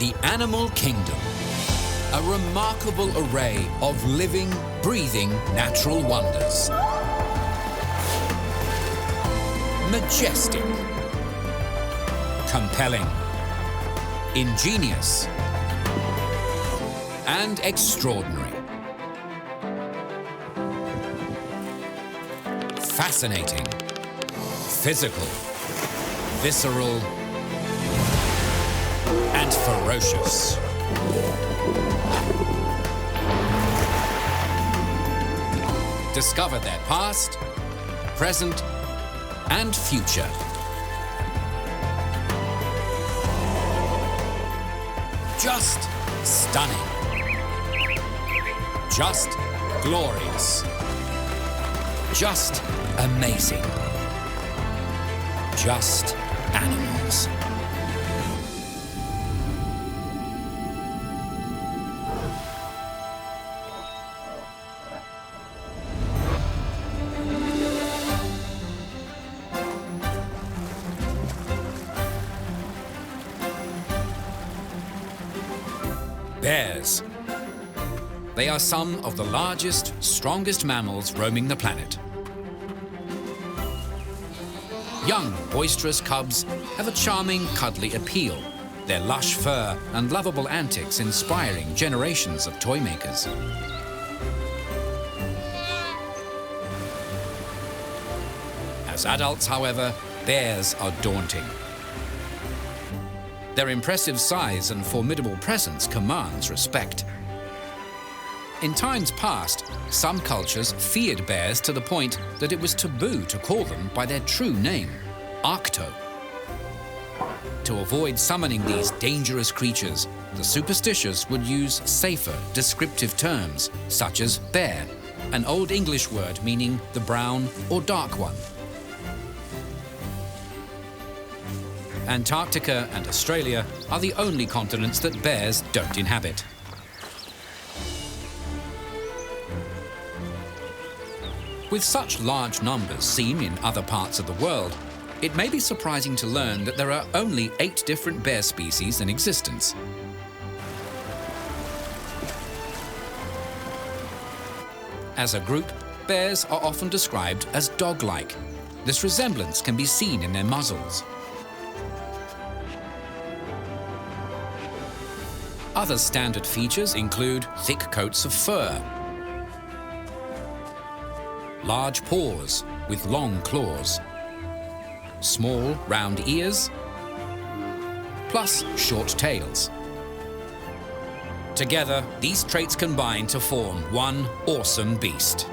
The animal kingdom. A remarkable array of living, breathing natural wonders. Majestic. Compelling. Ingenious. And extraordinary. Fascinating. Physical. Visceral. And ferocious. Discover their past, present, and future. Just stunning. Just glorious. Just amazing. Just animals. Bears. They are some of the largest, strongest mammals roaming the planet. Young, boisterous cubs have a charming, cuddly appeal, their lush fur and lovable antics inspiring generations of toy makers. As adults, however, bears are daunting. Their impressive size and formidable presence commands respect. In times past, some cultures feared bears to the point that it was taboo to call them by their true name, Arcto. To avoid summoning these dangerous creatures, the superstitious would use safer, descriptive terms, such as bear, an Old English word meaning the brown or dark one. Antarctica and Australia are the only continents that bears don't inhabit. With such large numbers seen in other parts of the world, it may be surprising to learn that there are only 8 different bear species in existence. As a group, bears are often described as dog-like. This resemblance can be seen in their muzzles. Other standard features include thick coats of fur, large paws with long claws, small round ears, plus short tails. Together, these traits combine to form one awesome beast.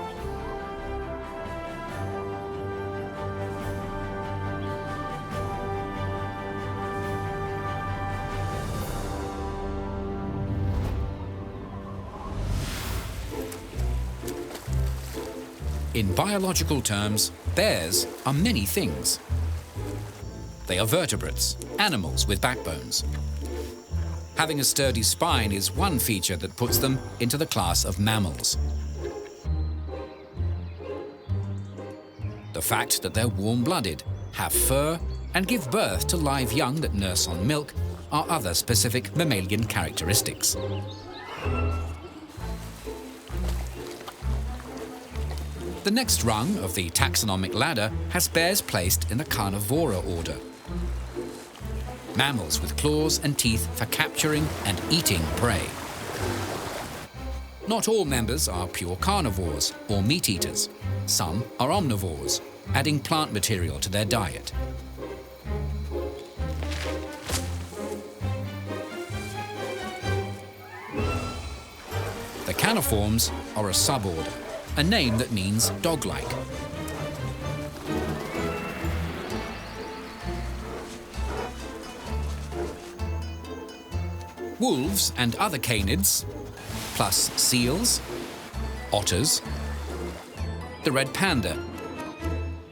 In biological terms, bears are many things. They are vertebrates, animals with backbones. Having a sturdy spine is one feature that puts them into the class of mammals. The fact that they're warm-blooded, have fur, and give birth to live young that nurse on milk are other specific mammalian characteristics. The next rung of the taxonomic ladder has bears placed in the carnivora order. Mammals with claws and teeth for capturing and eating prey. Not all members are pure carnivores or meat eaters. Some are omnivores, adding plant material to their diet. The caniforms are a suborder, a name that means dog-like. Wolves and other canids, plus seals, otters, the red panda,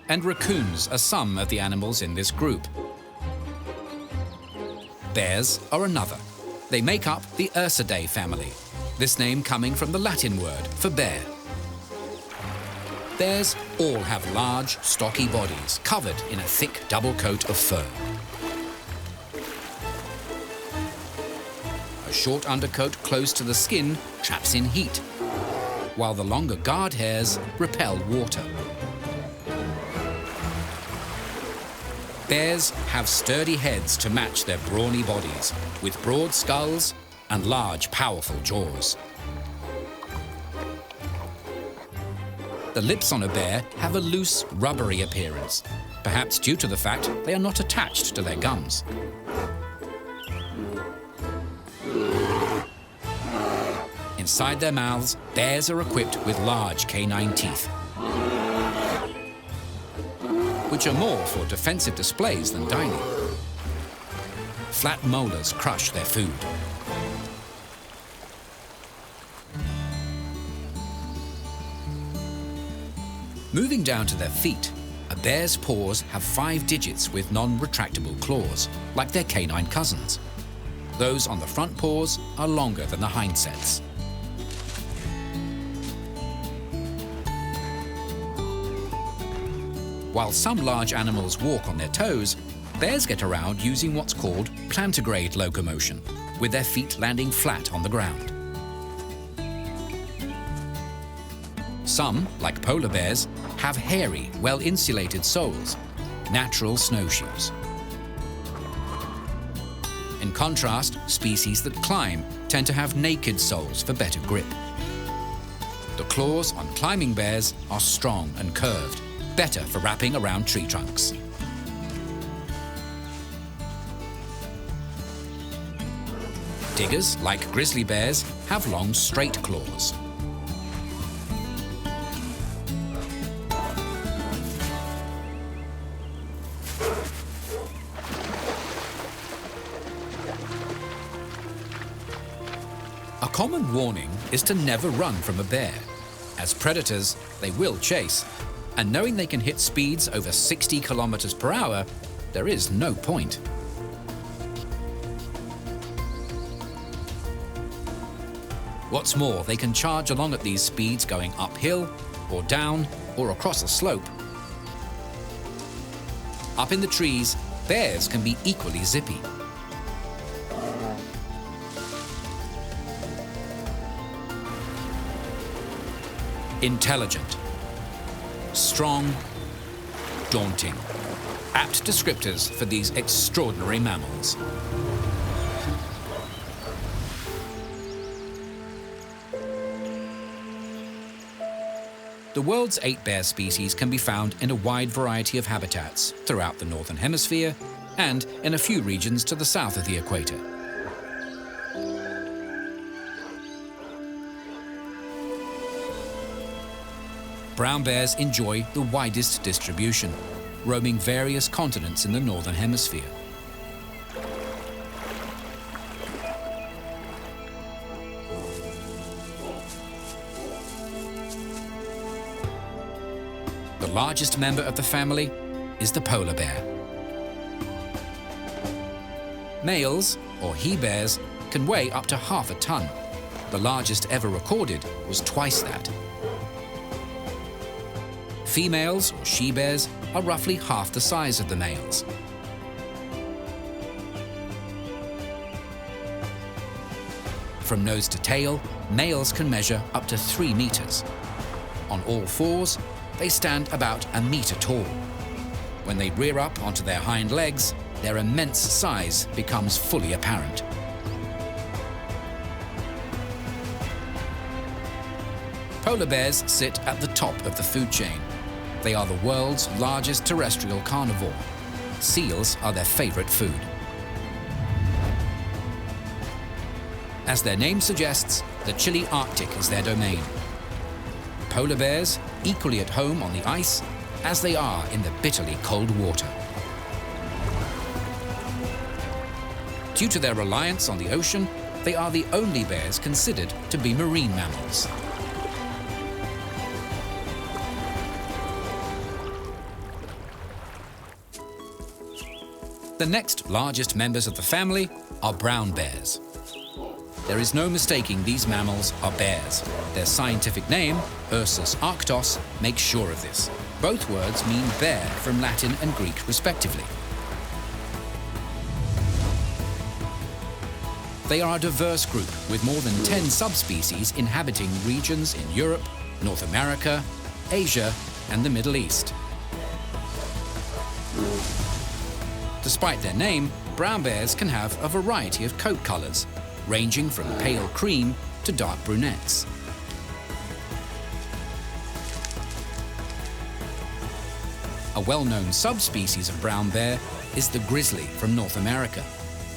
and raccoons are some of the animals in this group. Bears are another. They make up the Ursidae family, this name coming from the Latin word for bear. Bears all have large, stocky bodies covered in a thick double coat of fur. short undercoat close to the skin traps in heat, while the longer guard hairs repel water. Bears have sturdy heads to match their brawny bodies, with broad skulls and large, powerful jaws. The lips on a bear have a loose, rubbery appearance, perhaps due to the fact they are not attached to their gums. Inside their mouths, bears are equipped with large canine teeth, which are more for defensive displays than dining. Flat molars crush their food. Moving down to their feet, a bear's paws have 5 digits with non-retractable claws, like their canine cousins. Those on the front paws are longer than the hind sets. While some large animals walk on their toes, bears get around using what's called plantigrade locomotion, with their feet landing flat on the ground. Some, like polar bears, have hairy, well-insulated soles, natural snowshoes. In contrast, species that climb tend to have naked soles for better grip. The claws on climbing bears are strong and curved, better for wrapping around tree trunks. Diggers, like grizzly bears, have long, straight claws. A common warning is to never run from a bear. As predators, they will chase, and knowing they can hit speeds over 60 kilometers per hour, there is no point. What's more, they can charge along at these speeds going uphill, or down, or across a slope. Up in the trees, bears can be equally zippy. Intelligent, strong, daunting. Apt descriptors for these extraordinary mammals. The world's 8 bear species can be found in a wide variety of habitats throughout the Northern Hemisphere and in a few regions to the south of the equator. Brown bears enjoy the widest distribution, roaming various continents in the Northern Hemisphere. The largest member of the family is the polar bear. Males, or he-bears, can weigh up to half a ton. The largest ever recorded was twice that. Females, or she-bears, are roughly half the size of the males. From nose to tail, males can measure up to 3 meters. On all fours, they stand about a meter tall. When they rear up onto their hind legs, their immense size becomes fully apparent. Polar bears sit at the top of the food chain. They are the world's largest terrestrial carnivore. Seals are their favorite food. As their name suggests, the chilly Arctic is their domain. Polar bears equally at home on the ice as they are in the bitterly cold water. Due to their reliance on the ocean, they are the only bears considered to be marine mammals. The next largest members of the family are brown bears. There is no mistaking these mammals are bears. Their scientific name, Ursus arctos, makes sure of this. Both words mean bear from Latin and Greek respectively. They are a diverse group with more than 10 subspecies inhabiting regions in Europe, North America, Asia, and the Middle East. Despite their name, brown bears can have a variety of coat colors, ranging from pale cream to dark brunettes. A well-known subspecies of brown bear is the grizzly from North America,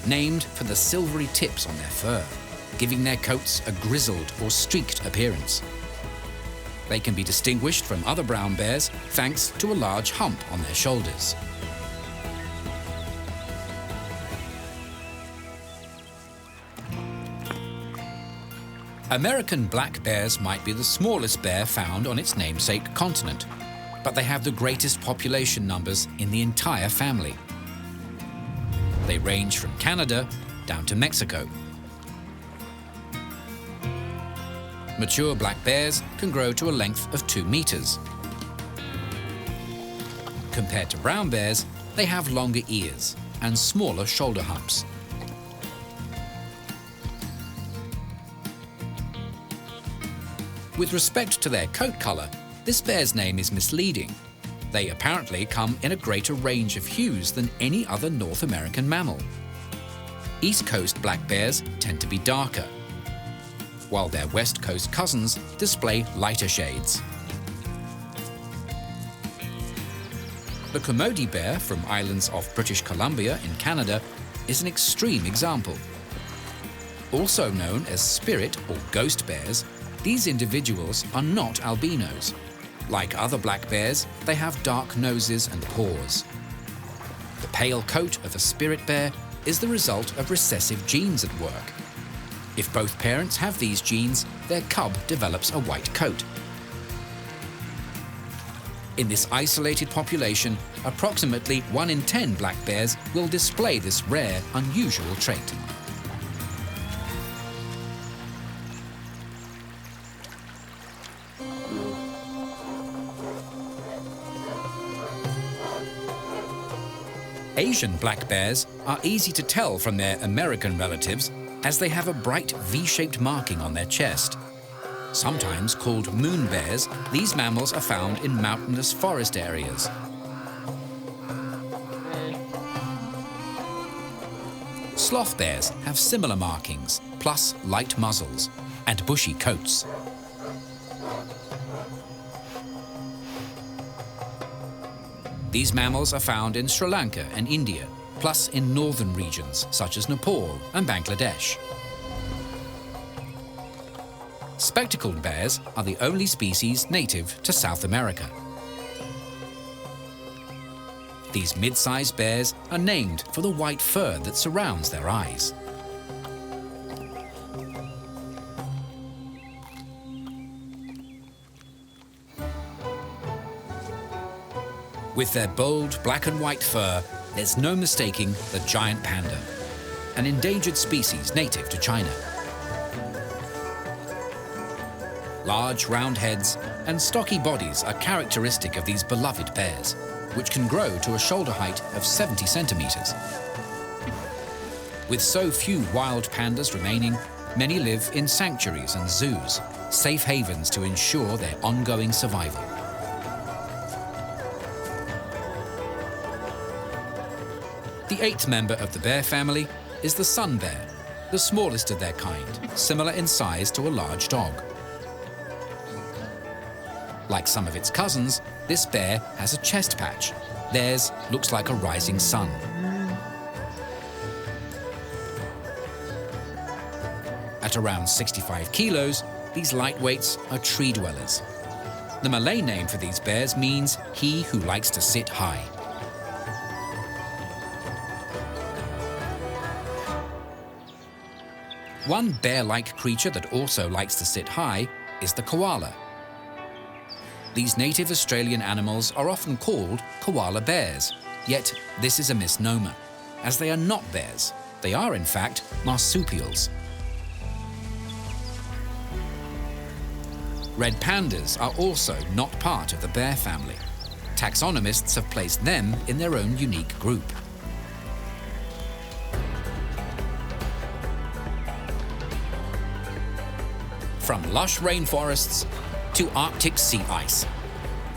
named for the silvery tips on their fur, giving their coats a grizzled or streaked appearance. They can be distinguished from other brown bears thanks to a large hump on their shoulders. American black bears might be the smallest bear found on its namesake continent, but they have the greatest population numbers in the entire family. They range from Canada down to Mexico. Mature black bears can grow to a length of 2 meters. Compared to brown bears, they have longer ears and smaller shoulder humps. With respect to their coat color, this bear's name is misleading. They apparently come in a greater range of hues than any other North American mammal. East Coast black bears tend to be darker, while their West Coast cousins display lighter shades. The Kermode bear from islands off British Columbia in Canada is an extreme example. Also known as spirit or ghost bears, these individuals are not albinos. Like other black bears, they have dark noses and paws. The pale coat of a spirit bear is the result of recessive genes at work. If both parents have these genes, their cub develops a white coat. In this isolated population, approximately 1 in 10 black bears will display this rare, unusual trait. Asian black bears are easy to tell from their American relatives as they have a bright V-shaped marking on their chest. Sometimes called moon bears, these mammals are found in mountainous forest areas. Sloth bears have similar markings, plus light muzzles and bushy coats. These mammals are found in Sri Lanka and India, plus in northern regions such as Nepal and Bangladesh. Spectacled bears are the only species native to South America. These mid-sized bears are named for the white fur that surrounds their eyes. With their bold black and white fur, there's no mistaking the giant panda, an endangered species native to China. Large round heads and stocky bodies are characteristic of these beloved bears, which can grow to a shoulder height of 70 centimeters. With so few wild pandas remaining, many live in sanctuaries and zoos, safe havens to ensure their ongoing survival. The 8th member of the bear family is the sun bear, the smallest of their kind, similar in size to a large dog. Like some of its cousins, this bear has a chest patch. Theirs looks like a rising sun. At around 65 kilos, these lightweights are tree dwellers. The Malay name for these bears means he who likes to sit high. One bear-like creature that also likes to sit high is the koala. These native Australian animals are often called koala bears, yet this is a misnomer, as they are not bears. They are, in fact, marsupials. Red pandas are also not part of the bear family. Taxonomists have placed them in their own unique group. lush rainforests to Arctic sea ice,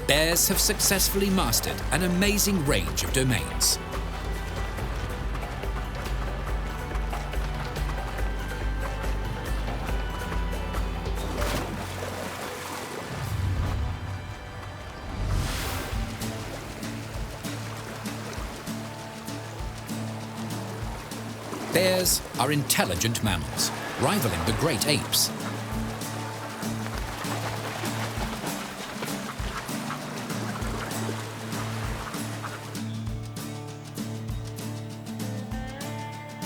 bears have successfully mastered an amazing range of domains. Bears are intelligent mammals, rivaling the great apes.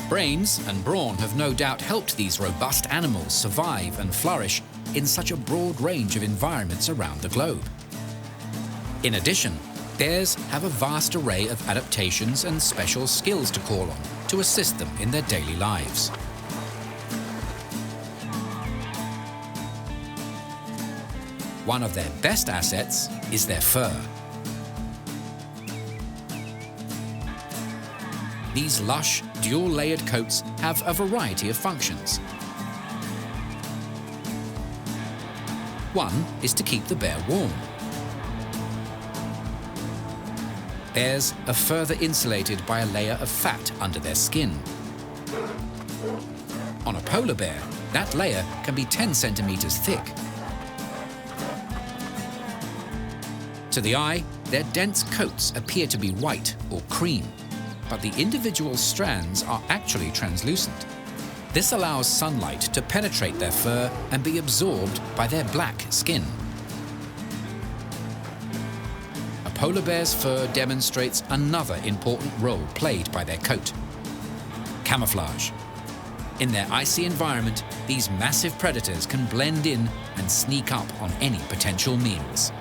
Brains and brawn have no doubt helped these robust animals survive and flourish in such a broad range of environments around the globe. In addition, bears have a vast array of adaptations and special skills to call on to assist them in their daily lives. One of their best assets is their fur. These lush, dual-layered coats have a variety of functions. One is to keep the bear warm. Bears are further insulated by a layer of fat under their skin. On a polar bear, that layer can be 10 centimeters thick. To the eye, their dense coats appear to be white or cream, but the individual strands are actually translucent. This allows sunlight to penetrate their fur and be absorbed by their black skin. A polar bear's fur demonstrates another important role played by their coat: camouflage. In their icy environment, these massive predators can blend in and sneak up on any potential meals.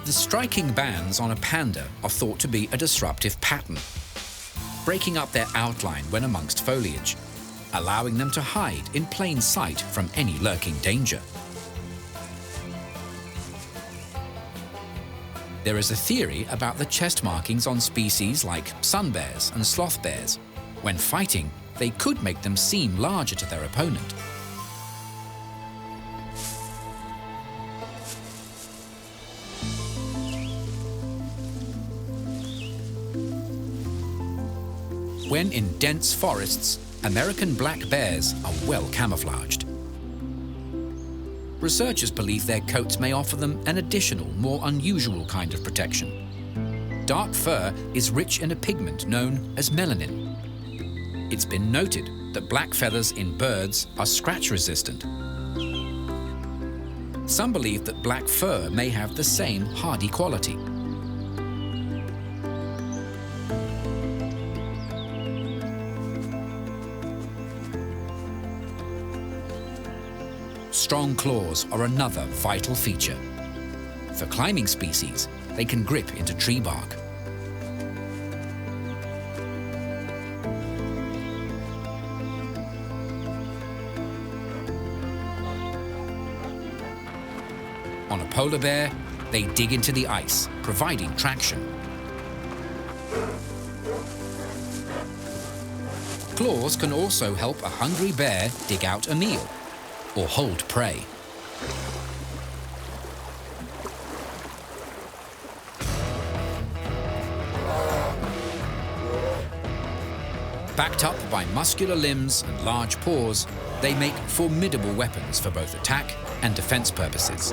The striking bands on a panda are thought to be a disruptive pattern, breaking up their outline when amongst foliage, allowing them to hide in plain sight from any lurking danger. There is a theory about the chest markings on species like sun bears and sloth bears. When fighting, they could make them seem larger to their opponent. When in dense forests, American black bears are well camouflaged. Researchers believe their coats may offer them an additional, more unusual kind of protection. Dark fur is rich in a pigment known as melanin. It's been noted that black feathers in birds are scratch-resistant. Some believe that black fur may have the same hardy quality. Strong claws are another vital feature. For climbing species, they can grip into tree bark. On a polar bear, they dig into the ice, providing traction. Claws can also help a hungry bear dig out a meal or hold prey. Backed up by muscular limbs and large paws, they make formidable weapons for both attack and defense purposes.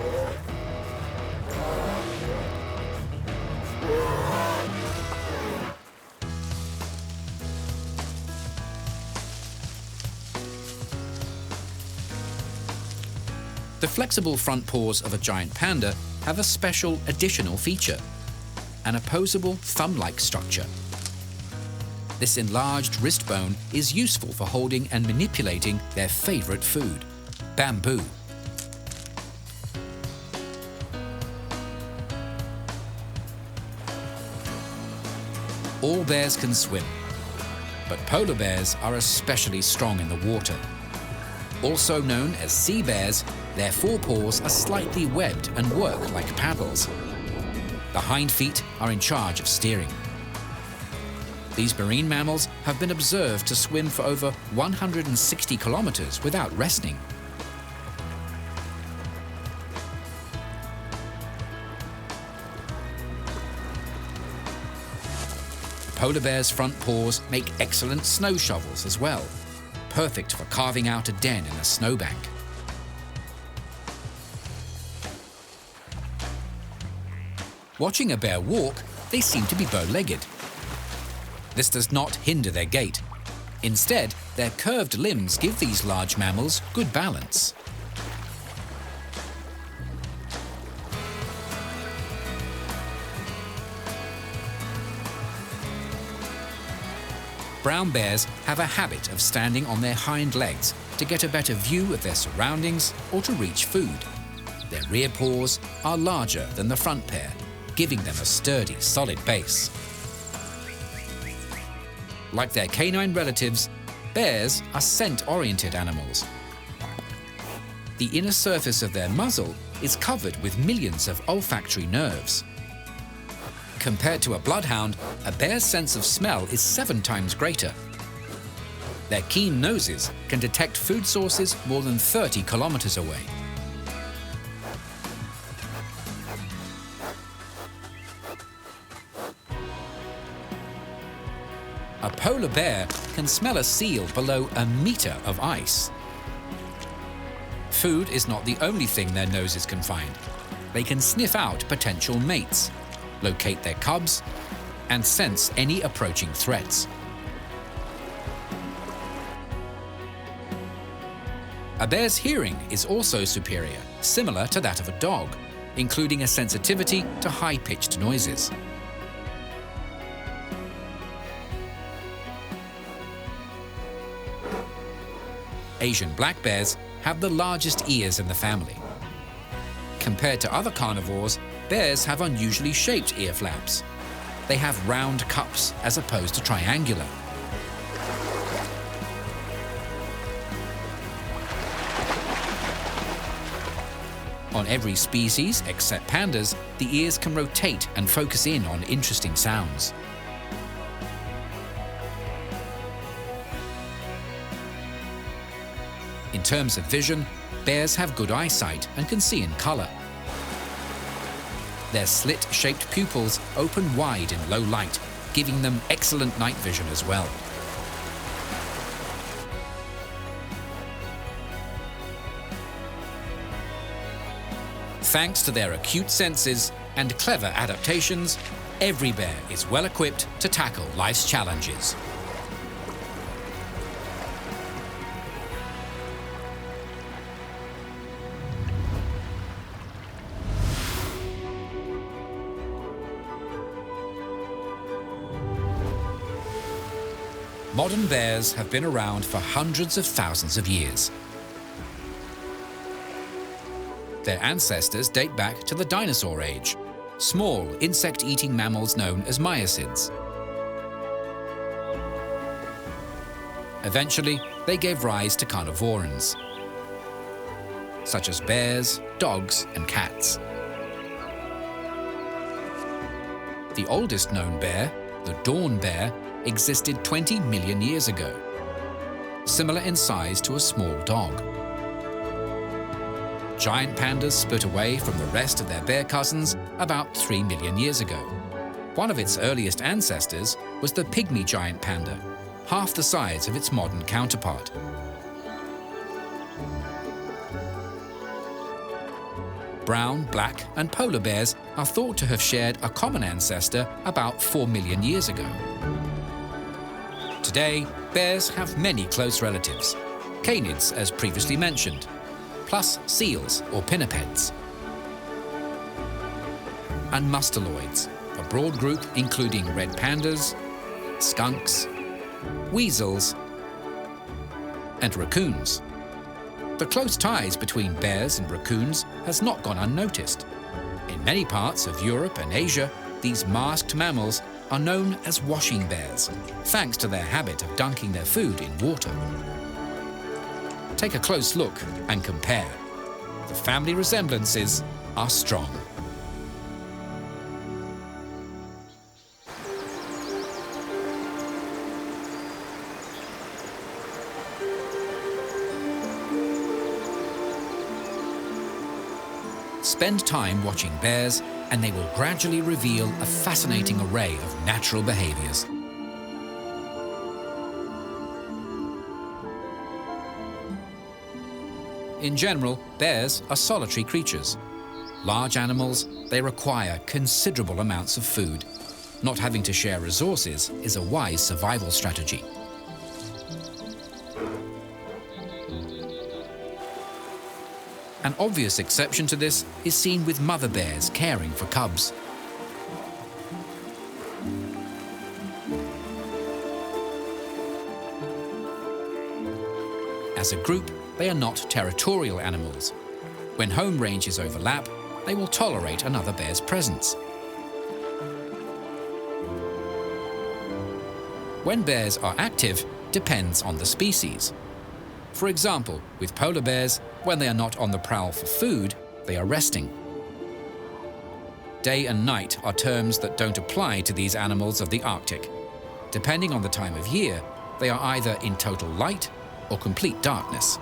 The flexible front paws of a giant panda have a special additional feature: an opposable thumb-like structure. This enlarged wrist bone is useful for holding and manipulating their favorite food, bamboo. All bears can swim, but polar bears are especially strong in the water. Also known as sea bears, their forepaws are slightly webbed and work like paddles. The hind feet are in charge of steering. These marine mammals have been observed to swim for over 160 kilometers without resting. Polar bears' front paws make excellent snow shovels as well, perfect for carving out a den in a snowbank. Watching a bear walk, they seem to be bow-legged. This does not hinder their gait. Instead, their curved limbs give these large mammals good balance. Brown bears have a habit of standing on their hind legs to get a better view of their surroundings or to reach food. Their rear paws are larger than the front pair, giving them a sturdy, solid base. Like their canine relatives, bears are scent-oriented animals. The inner surface of their muzzle is covered with millions of olfactory nerves. Compared to a bloodhound, a bear's sense of smell is 7 times greater. Their keen noses can detect food sources more than 30 kilometers away. A polar bear can smell a seal below a meter of ice. Food is not the only thing their noses can find. They can sniff out potential mates, locate their cubs, and sense any approaching threats. A bear's hearing is also superior, similar to that of a dog, including a sensitivity to high-pitched noises. Asian black bears have the largest ears in the family. Compared to other carnivores, bears have unusually shaped ear flaps. They have round cups as opposed to triangular. On every species, except pandas, the ears can rotate and focus in on interesting sounds. In terms of vision, bears have good eyesight and can see in color. Their slit-shaped pupils open wide in low light, giving them excellent night vision as well. Thanks to their acute senses and clever adaptations, every bear is well equipped to tackle life's challenges. Modern bears have been around for hundreds of thousands of years. Their ancestors date back to the dinosaur age, small insect-eating mammals known as miacids. Eventually, they gave rise to carnivorans, such as bears, dogs, and cats. The oldest known bear, the dawn bear, existed 20 million years ago, similar in size to a small dog. Giant pandas split away from the rest of their bear cousins about 3 million years ago. One of its earliest ancestors was the pygmy giant panda, half the size of its modern counterpart. Brown, black, and polar bears are thought to have shared a common ancestor about 4 million years ago. Today, bears have many close relatives, canids as previously mentioned, plus seals or pinnipeds, and mustaloids, a broad group including red pandas, skunks, weasels, and raccoons. The close ties between bears and raccoons has not gone unnoticed. In many parts of Europe and Asia, these masked mammals are known as washing bears, thanks to their habit of dunking their food in water. Take a close look and compare. The family resemblances are strong. Spend time watching bears and they will gradually reveal a fascinating array of natural behaviors. In general, bears are solitary creatures. Large animals, they require considerable amounts of food. Not having to share resources is a wise survival strategy. An obvious exception to this is seen with mother bears caring for cubs. As a group, they are not territorial animals. When home ranges overlap, they will tolerate another bear's presence. When bears are active depends on the species. For example, with polar bears, when they are not on the prowl for food, they are resting. Day and night are terms that don't apply to these animals of the Arctic. Depending on the time of year, they are either in total light or complete darkness.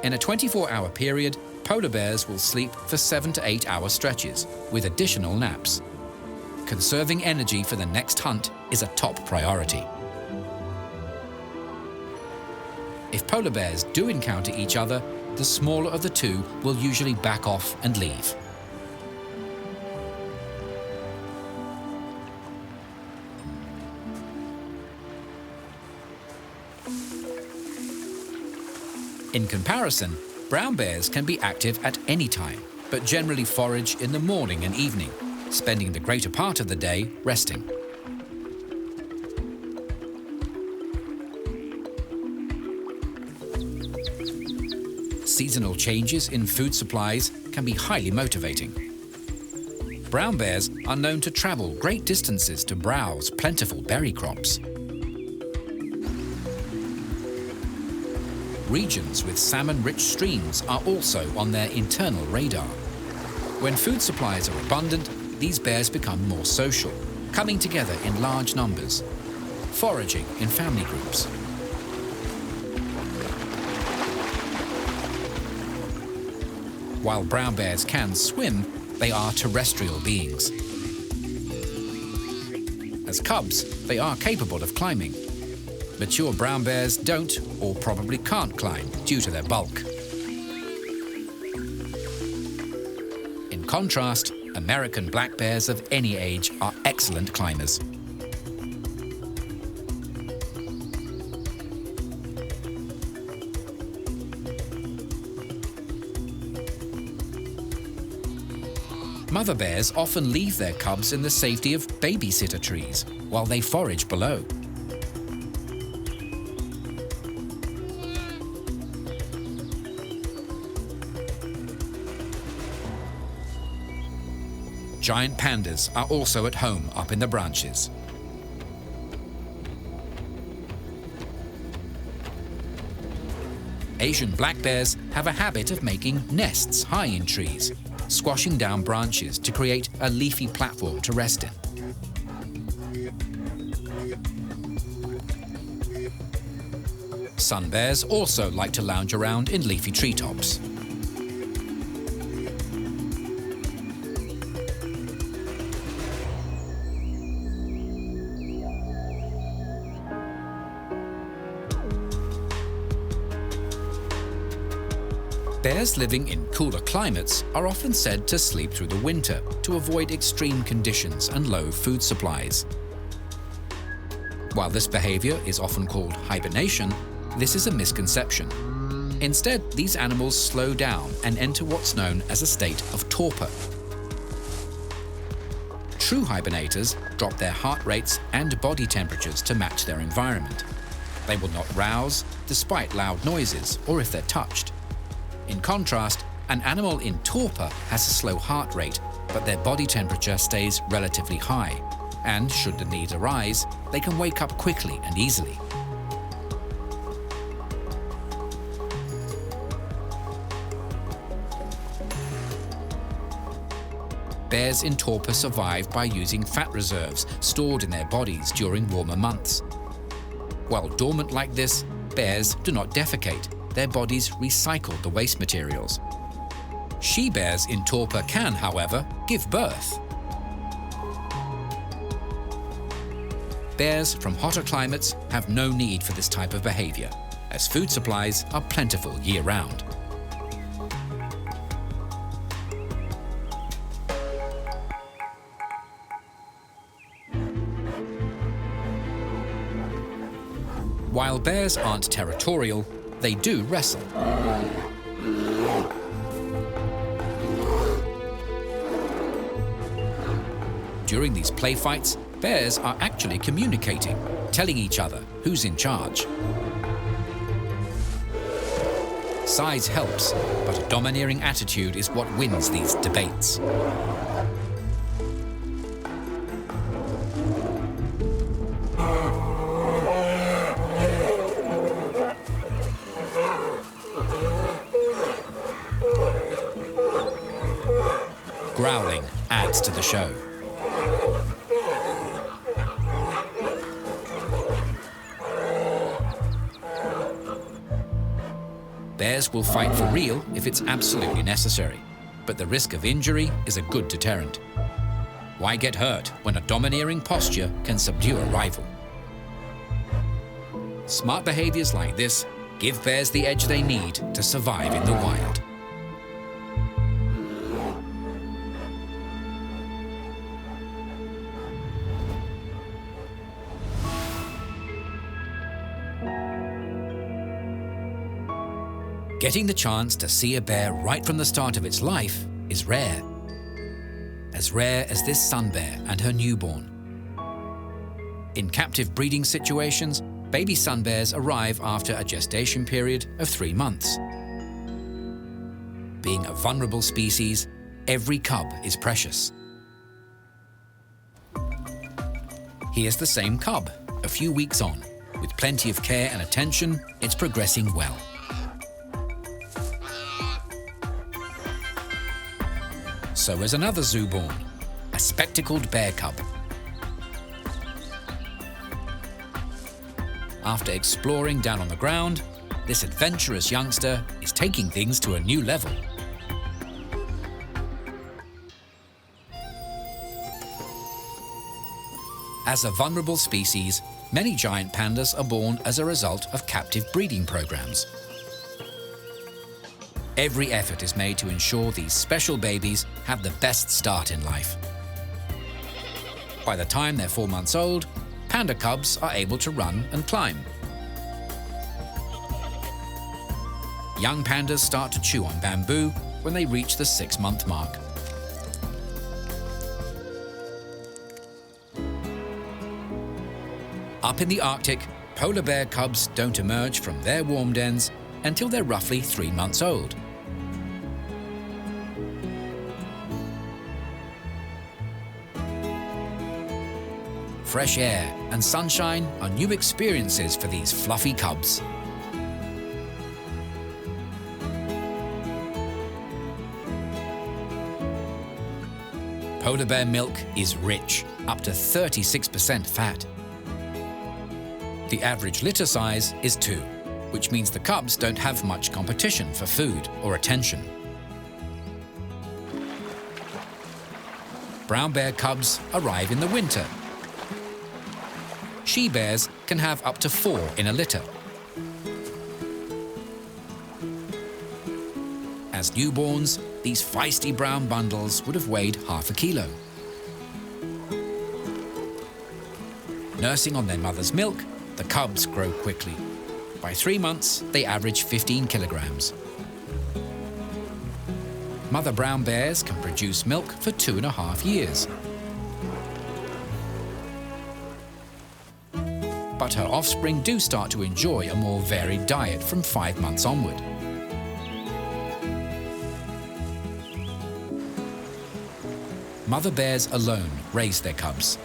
In a 24-hour period, polar bears will sleep for 7 to 8 hour stretches, with additional naps. Conserving energy for the next hunt is a top priority. If polar bears do encounter each other, the smaller of the two will usually back off and leave. In comparison, brown bears can be active at any time, but generally forage in the morning and evening, spending the greater part of the day resting. Seasonal changes in food supplies can be highly motivating. Brown bears are known to travel great distances to browse plentiful berry crops. Regions with salmon-rich streams are also on their internal radar. When food supplies are abundant, these bears become more social, coming together in large numbers, foraging in family groups. While brown bears can swim, they are terrestrial beings. As cubs, they are capable of climbing. Mature brown bears don't or probably can't climb due to their bulk. In contrast, American black bears of any age are excellent climbers. Mother bears often leave their cubs in the safety of babysitter trees while they forage below. Giant pandas are also at home up in the branches. Asian black bears have a habit of making nests high in trees, squashing down branches to create a leafy platform to rest in. Sun bears also like to lounge around in leafy treetops. Bears living in cooler climates are often said to sleep through the winter to avoid extreme conditions and low food supplies. While this behavior is often called hibernation, this is a misconception. Instead, these animals slow down and enter what's known as a state of torpor. True hibernators drop their heart rates and body temperatures to match their environment. They will not rouse, despite loud noises or if they're touched. In contrast, an animal in torpor has a slow heart rate, but their body temperature stays relatively high, and should the need arise, they can wake up quickly and easily. Bears in torpor survive by using fat reserves stored in their bodies during warmer months. While dormant like this, bears do not defecate. their bodies recycled the waste materials. She-bears in torpor can, however, give birth. Bears from hotter climates have no need for this type of behavior, as food supplies are plentiful year-round. While bears aren't territorial, they do wrestle. During these play fights, bears are actually communicating, telling each other who's in charge. Size helps, but a domineering attitude is what wins these debates. Growling adds to the show. Bears will fight for real if it's absolutely necessary, but the risk of injury is a good deterrent. Why get hurt when a domineering posture can subdue a rival? Smart behaviors like this give bears the edge they need to survive in the wild. Getting the chance to see a bear right from the start of its life is rare. As rare as this sun bear and her newborn. In captive breeding situations, baby sun bears arrive after a gestation period of 3 months. Being a vulnerable species, every cub is precious. Here's the same cub, a few weeks on. With plenty of care and attention, it's progressing well. So is another zooborn, a spectacled bear cub. After exploring down on the ground, this adventurous youngster is taking things to a new level. As a vulnerable species, many giant pandas are born as a result of captive breeding programs. Every effort is made to ensure these special babies have the best start in life. By the time they're 4 months old, panda cubs are able to run and climb. Young pandas start to chew on bamboo when they reach the 6-month mark. Up in the Arctic, polar bear cubs don't emerge from their warm dens until they're roughly 3 months old. Fresh air and sunshine are new experiences for these fluffy cubs. Polar bear milk is rich, up to 36% fat. The average litter size is 2, which means the cubs don't have much competition for food or attention. Brown bear cubs arrive in the winter. She-bears can have up to 4 in a litter. As newborns, these feisty brown bundles would have weighed half a kilo. Nursing on their mother's milk, the cubs grow quickly. By 3 months, they average 15 kilograms. Mother brown bears can produce milk for 2.5 years. But her offspring do start to enjoy a more varied diet from 5 months onward. Mother bears alone raise their cubs.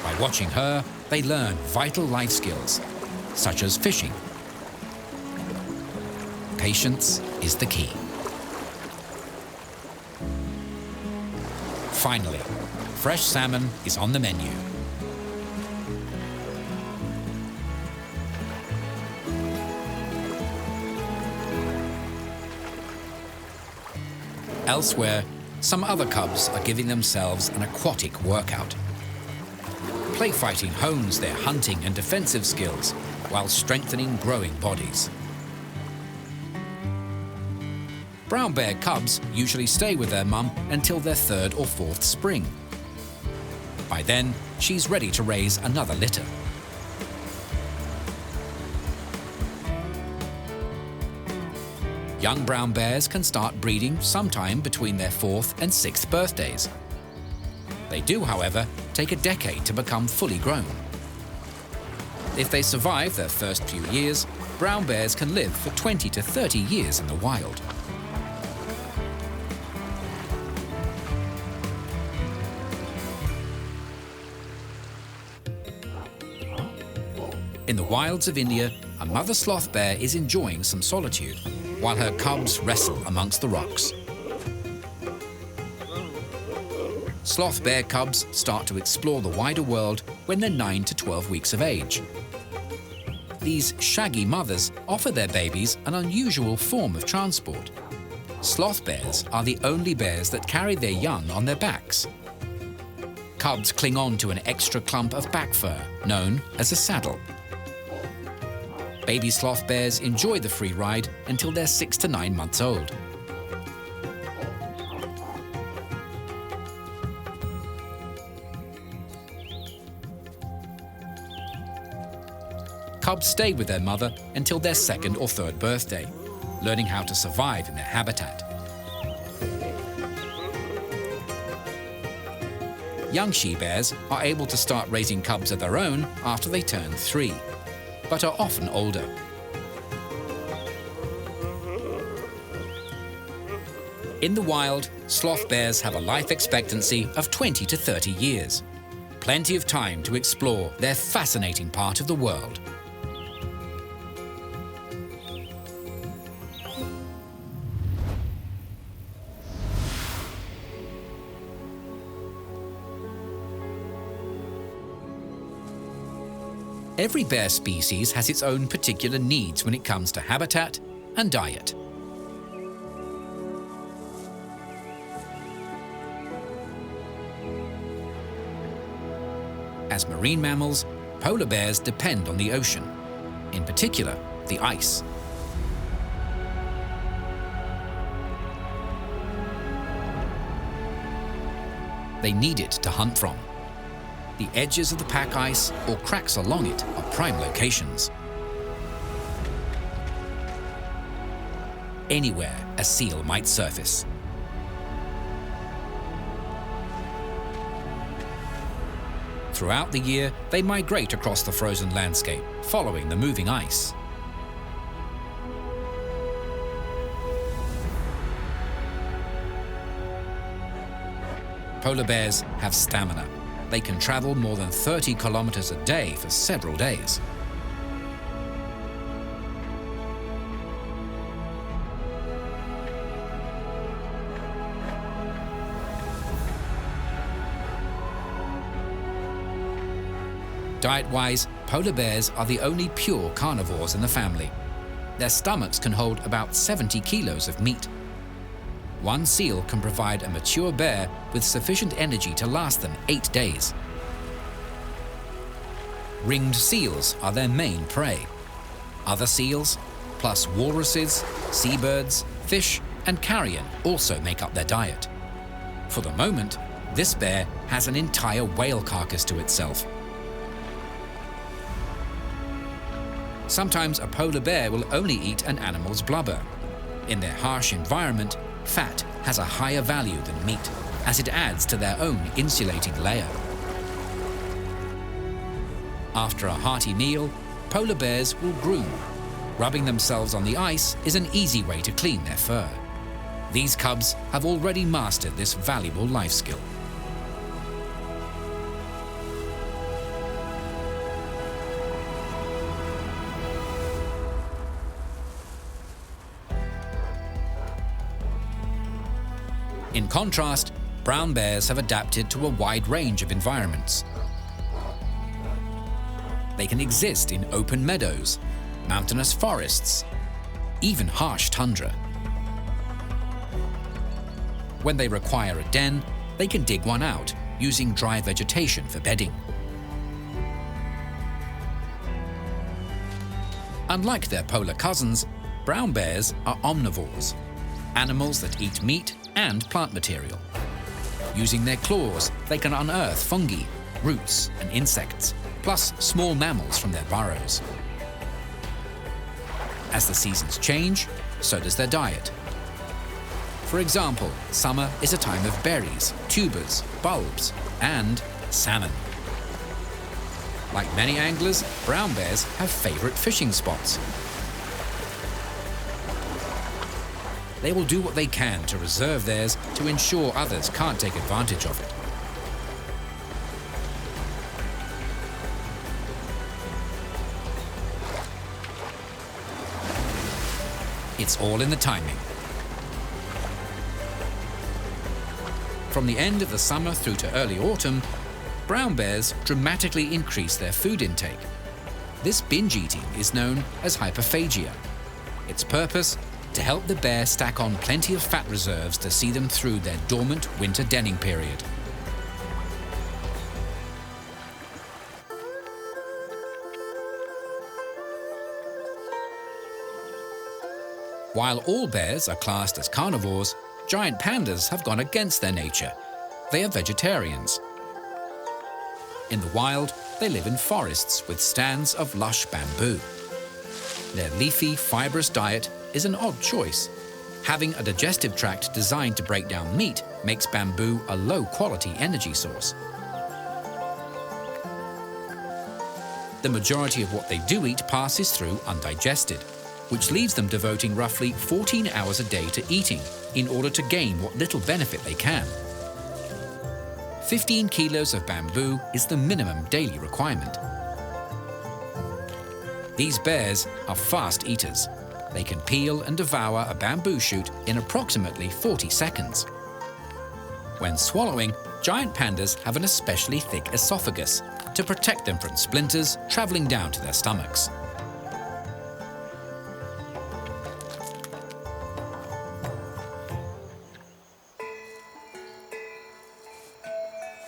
By watching her, they learn vital life skills, such as fishing. Patience is the key. Finally, fresh salmon is on the menu. Elsewhere, some other cubs are giving themselves an aquatic workout. Play fighting hones their hunting and defensive skills while strengthening growing bodies. Brown bear cubs usually stay with their mum until their third or fourth spring. By then, she's ready to raise another litter. Young brown bears can start breeding sometime between their 4th and 6th birthdays. They do, however, take a decade to become fully grown. If they survive their first few years, brown bears can live for 20 to 30 years in the wild. In the wilds of India, a mother sloth bear is enjoying some solitude, while her cubs wrestle amongst the rocks. Sloth bear cubs start to explore the wider world when they're 9 to 12 weeks of age. These shaggy mothers offer their babies an unusual form of transport. Sloth bears are the only bears that carry their young on their backs. Cubs cling on to an extra clump of back fur, known as a saddle. Baby sloth bears enjoy the free ride until they're 6 to 9 months old. Cubs stay with their mother until their 2nd or 3rd birthday, learning how to survive in their habitat. Young she-bears are able to start raising cubs of their own after they turn 3. But are often older. In the wild, sloth bears have a life expectancy of 20 to 30 years. Plenty of time to explore their fascinating part of the world. Every bear species has its own particular needs when it comes to habitat and diet. As marine mammals, polar bears depend on the ocean, in particular, the ice. They need it to hunt from. The edges of the pack ice or cracks along it are prime locations. Anywhere a seal might surface. Throughout the year, they migrate across the frozen landscape, following the moving ice. Polar bears have stamina. They can travel more than 30 kilometers a day for several days. Diet-wise, polar bears are the only pure carnivores in the family. Their stomachs can hold about 70 kilos of meat. One seal can provide a mature bear with sufficient energy to last them 8 days. Ringed seals are their main prey. Other seals, plus walruses, seabirds, fish, and carrion also make up their diet. For the moment, this bear has an entire whale carcass to itself. Sometimes a polar bear will only eat an animal's blubber. In their harsh environment, fat has a higher value than meat, as it adds to their own insulating layer. After a hearty meal, polar bears will groom. Rubbing themselves on the ice is an easy way to clean their fur. These cubs have already mastered this valuable life skill. In contrast, brown bears have adapted to a wide range of environments. They can exist in open meadows, mountainous forests, even harsh tundra. When they require a den, they can dig one out, using dry vegetation for bedding. Unlike their polar cousins, brown bears are omnivores, animals that eat meat and plant material. Using their claws, they can unearth fungi, roots and insects, plus small mammals from their burrows. As the seasons change, so does their diet. For example, summer is a time of berries, tubers, bulbs, and salmon. Like many anglers, brown bears have favorite fishing spots. They will do what they can to reserve theirs to ensure others can't take advantage of it. It's all in the timing. From the end of the summer through to early autumn, brown bears dramatically increase their food intake. This binge eating is known as hyperphagia. Its purpose? To help the bear stack on plenty of fat reserves to see them through their dormant winter denning period. While all bears are classed as carnivores, giant pandas have gone against their nature. They are vegetarians. In the wild, they live in forests with stands of lush bamboo. Their leafy, fibrous diet is an odd choice. Having a digestive tract designed to break down meat makes bamboo a low-quality energy source. The majority of what they do eat passes through undigested, which leaves them devoting roughly 14 hours a day to eating in order to gain what little benefit they can. 15 kilos of bamboo is the minimum daily requirement. These bears are fast eaters. They can peel and devour a bamboo shoot in approximately 40 seconds. When swallowing, giant pandas have an especially thick esophagus to protect them from splinters traveling down to their stomachs.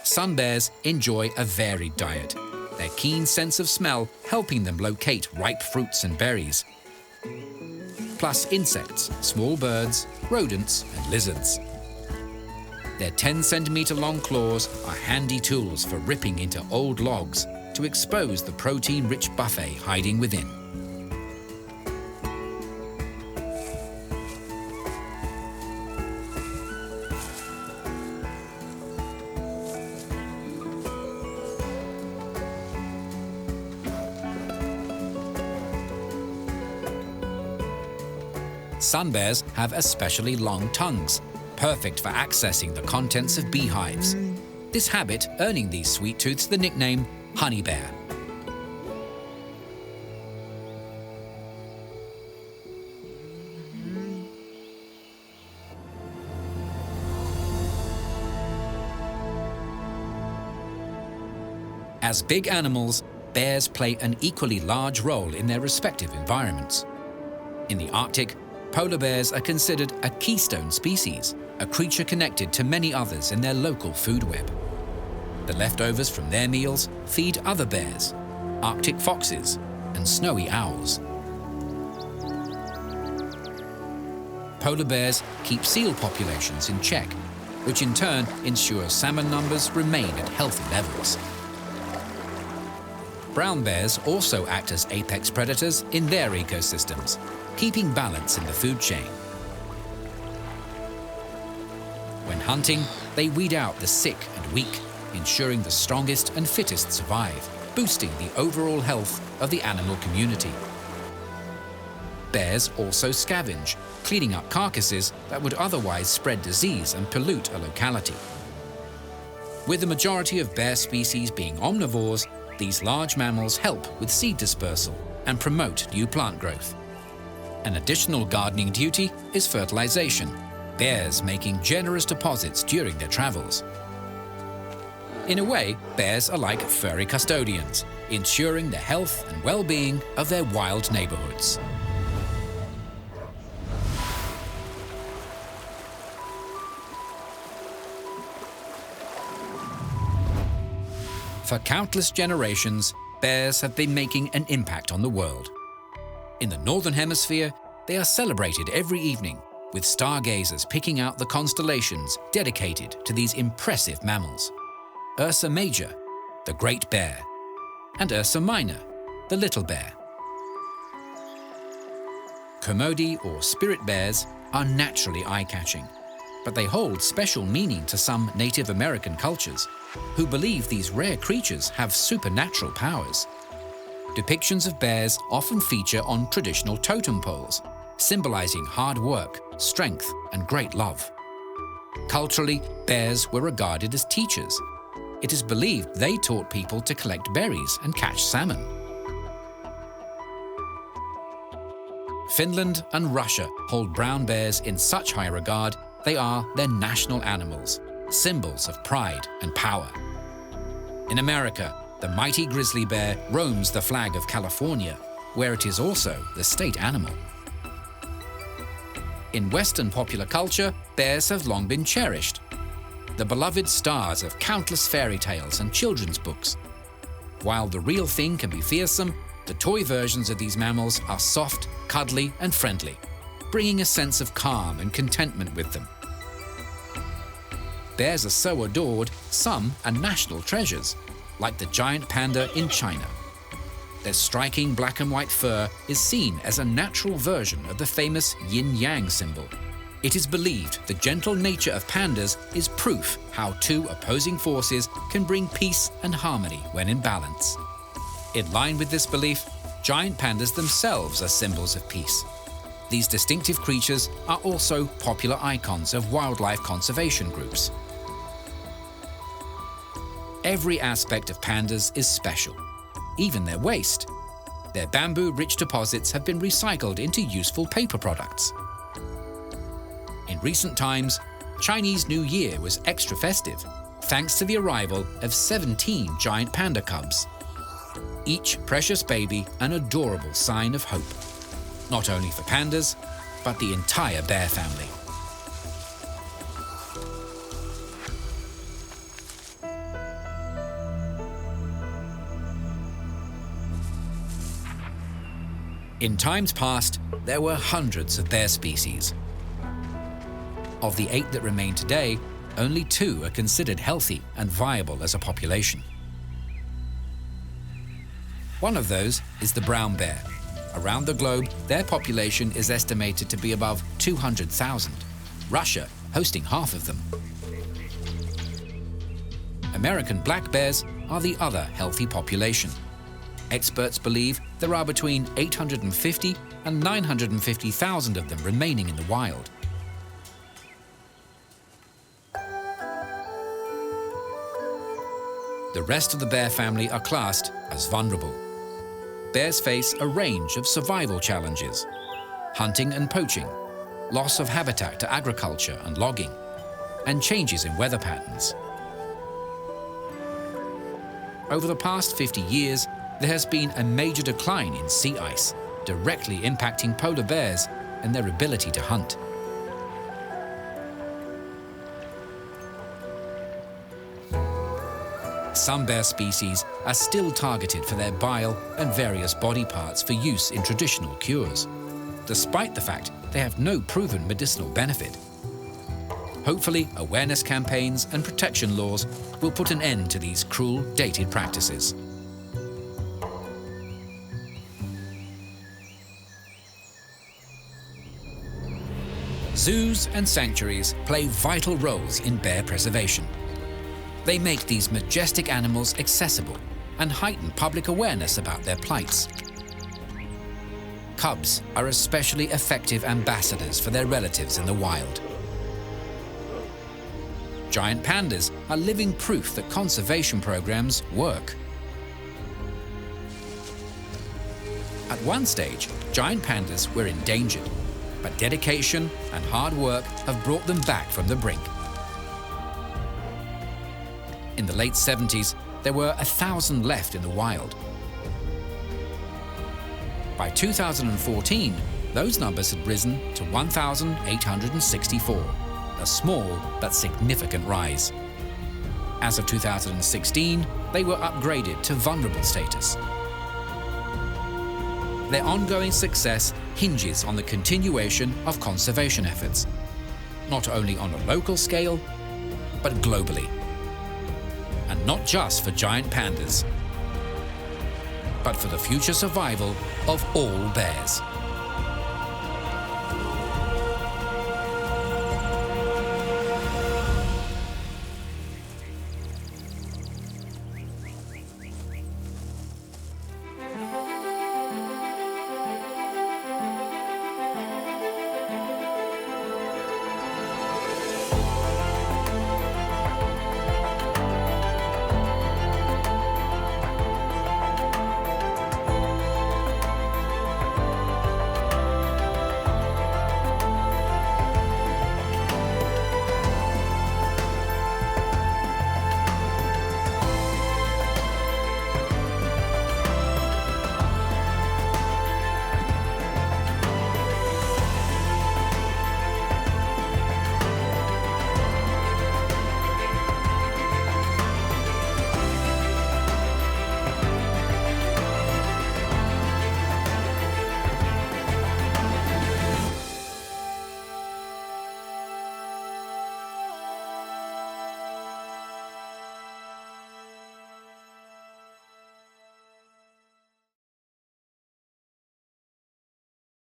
Sun bears enjoy a varied diet, their keen sense of smell helping them locate ripe fruits and berries. Plus insects, small birds, rodents and lizards. Their 10-centimeter long claws are handy tools for ripping into old logs to expose the protein-rich buffet hiding within. Sun bears have especially long tongues, perfect for accessing the contents of beehives. This habit earning these sweet tooths the nickname honey bear. As big animals, bears play an equally large role in their respective environments. In the Arctic, polar bears are considered a keystone species, a creature connected to many others in their local food web. The leftovers from their meals feed other bears, Arctic foxes, and snowy owls. Polar bears keep seal populations in check, which in turn ensures salmon numbers remain at healthy levels. Brown bears also act as apex predators in their ecosystems, keeping balance in the food chain. When hunting, they weed out the sick and weak, ensuring the strongest and fittest survive, boosting the overall health of the animal community. Bears also scavenge, cleaning up carcasses that would otherwise spread disease and pollute a locality. With the majority of bear species being omnivores, these large mammals help with seed dispersal and promote new plant growth. An additional gardening duty is fertilization, bears making generous deposits during their travels. In a way, bears are like furry custodians, ensuring the health and well-being of their wild neighborhoods. For countless generations, bears have been making an impact on the world. In the Northern Hemisphere, they are celebrated every evening, with stargazers picking out the constellations dedicated to these impressive mammals. Ursa Major, the great bear, and Ursa Minor, the little bear. Kermode or spirit bears are naturally eye-catching, but they hold special meaning to some Native American cultures who believe these rare creatures have supernatural powers. Depictions of bears often feature on traditional totem poles, symbolizing hard work, strength, and great love. Culturally, bears were regarded as teachers. It is believed they taught people to collect berries and catch salmon. Finland and Russia hold brown bears in such high regard they are their national animals, symbols of pride and power. In America, the mighty grizzly bear roams the flag of California, where it is also the state animal. In Western popular culture, bears have long been cherished, the beloved stars of countless fairy tales and children's books. While the real thing can be fearsome, the toy versions of these mammals are soft, cuddly, and friendly, bringing a sense of calm and contentment with them. Bears are so adored, some are national treasures, like the giant panda in China. Their striking black and white fur is seen as a natural version of the famous yin-yang symbol. It is believed the gentle nature of pandas is proof how two opposing forces can bring peace and harmony when in balance. In line with this belief, giant pandas themselves are symbols of peace. These distinctive creatures are also popular icons of wildlife conservation groups. Every aspect of pandas is special, even their waste. Their bamboo-rich deposits have been recycled into useful paper products. In recent times, Chinese New Year was extra festive, thanks to the arrival of 17 giant panda cubs. Each precious baby an adorable sign of hope, not only for pandas, but the entire bear family. In times past, there were hundreds of bear species. Of the 8 that remain today, only 2 are considered healthy and viable as a population. One of those is the brown bear. Around the globe, their population is estimated to be above 200,000, Russia hosting half of them. American black bears are the other healthy population. Experts believe there are between 850 and 950,000 of them remaining in the wild. The rest of the bear family are classed as vulnerable. Bears face a range of survival challenges: hunting and poaching, loss of habitat to agriculture and logging, and changes in weather patterns. Over the past 50 years, there has been a major decline in sea ice, directly impacting polar bears and their ability to hunt. Some bear species are still targeted for their bile and various body parts for use in traditional cures, despite the fact they have no proven medicinal benefit. Hopefully, awareness campaigns and protection laws will put an end to these cruel, dated practices. Zoos and sanctuaries play vital roles in bear preservation. They make these majestic animals accessible and heighten public awareness about their plights. Cubs are especially effective ambassadors for their relatives in the wild. Giant pandas are living proof that conservation programs work. At one stage, giant pandas were endangered, but dedication and hard work have brought them back from the brink. In the late 70s, there were 1,000 left in the wild. By 2014, those numbers had risen to 1,864, a small but significant rise. As of 2016, they were upgraded to vulnerable status. Their ongoing success hinges on the continuation of conservation efforts, not only on a local scale, but globally. And not just for giant pandas, but for the future survival of all bears.